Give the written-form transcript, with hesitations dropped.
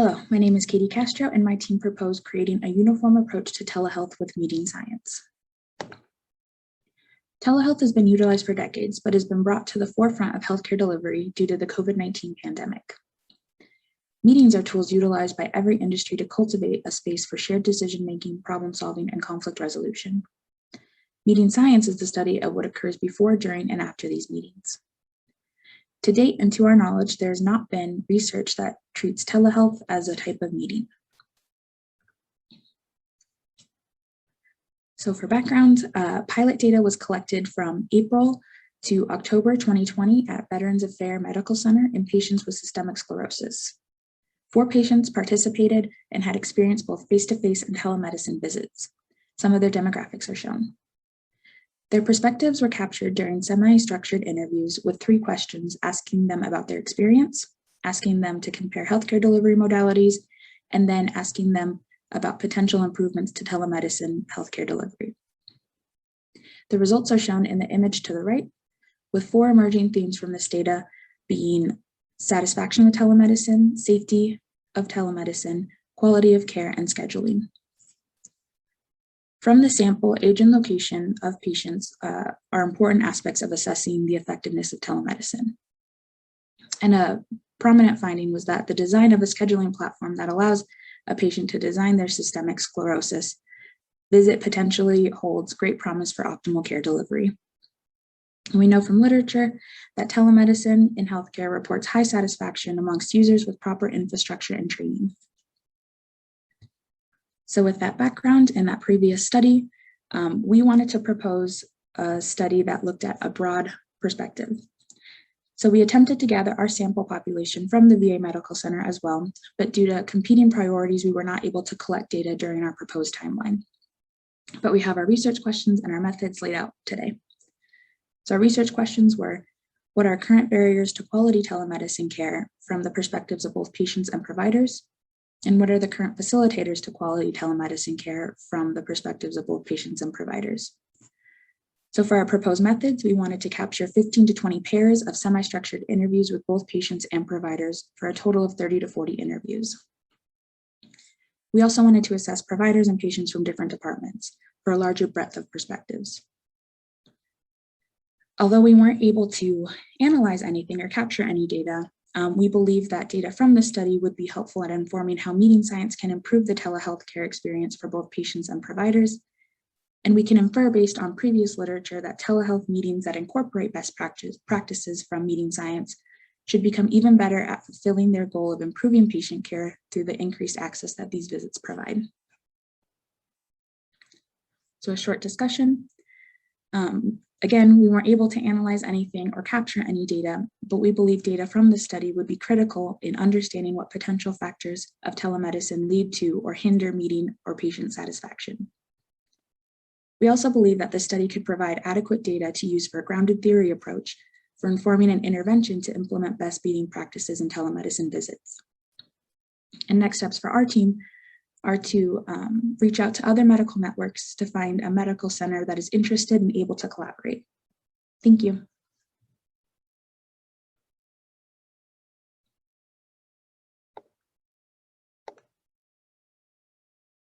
Hello, my name is Katie Castro, and my team proposed creating a uniform approach to telehealth with meeting science. Telehealth has been utilized for decades, but has been brought to the forefront of healthcare delivery due to the COVID-19 pandemic. Meetings are tools utilized by every industry to cultivate a space for shared decision-making, problem-solving, and conflict resolution. Meeting science is the study of what occurs before, during, and after these meetings. To date, and to our knowledge, there has not been research that treats telehealth as a type of meeting. So for background, pilot data was collected from April to October 2020 at Veterans Affairs Medical Center in patients with systemic sclerosis. 4 patients participated and had experienced both face-to-face and telemedicine visits. Some of their demographics are shown. Their perspectives were captured during semi-structured interviews with 3 questions, asking them about their experience, asking them to compare healthcare delivery modalities, and then asking them about potential improvements to telemedicine healthcare delivery. The results are shown in the image to the right, with 4 emerging themes from this data being satisfaction with telemedicine, safety of telemedicine, quality of care, and scheduling. From the sample, age and location of patients are important aspects of assessing the effectiveness of telemedicine. And a prominent finding was that the design of a scheduling platform that allows a patient to design their systemic sclerosis visit potentially holds great promise for optimal care delivery. And we know from literature that telemedicine in healthcare reports high satisfaction amongst users with proper infrastructure and training. So with that background and that previous study, we wanted to propose a study that looked at a broad perspective. So we attempted to gather our sample population from the VA Medical Center as well, but due to competing priorities, we were not able to collect data during our proposed timeline. But we have our research questions and our methods laid out today. So our research questions were, what are current barriers to quality telemedicine care from the perspectives of both patients and providers? And what are the current facilitators to quality telemedicine care from the perspectives of both patients and providers? So for our proposed methods, we wanted to capture 15 to 20 pairs of semi-structured interviews with both patients and providers for a total of 30 to 40 interviews. We also wanted to assess providers and patients from different departments for a larger breadth of perspectives. Although we weren't able to analyze anything or capture any data, we believe that data from this study would be helpful at informing how meeting science can improve the telehealth care experience for both patients and providers. And we can infer based on previous literature that telehealth meetings that incorporate best practices from meeting science should become even better at fulfilling their goal of improving patient care through the increased access that these visits provide. So a short discussion. Again, we weren't able to analyze anything or capture any data, but we believe data from this study would be critical in understanding what potential factors of telemedicine lead to or hinder meeting or patient satisfaction. We also believe that this study could provide adequate data to use for a grounded theory approach for informing an intervention to implement best meeting practices in telemedicine visits. And next steps for our team are to reach out to other medical networks to find a medical center that is interested and able to collaborate. Thank you.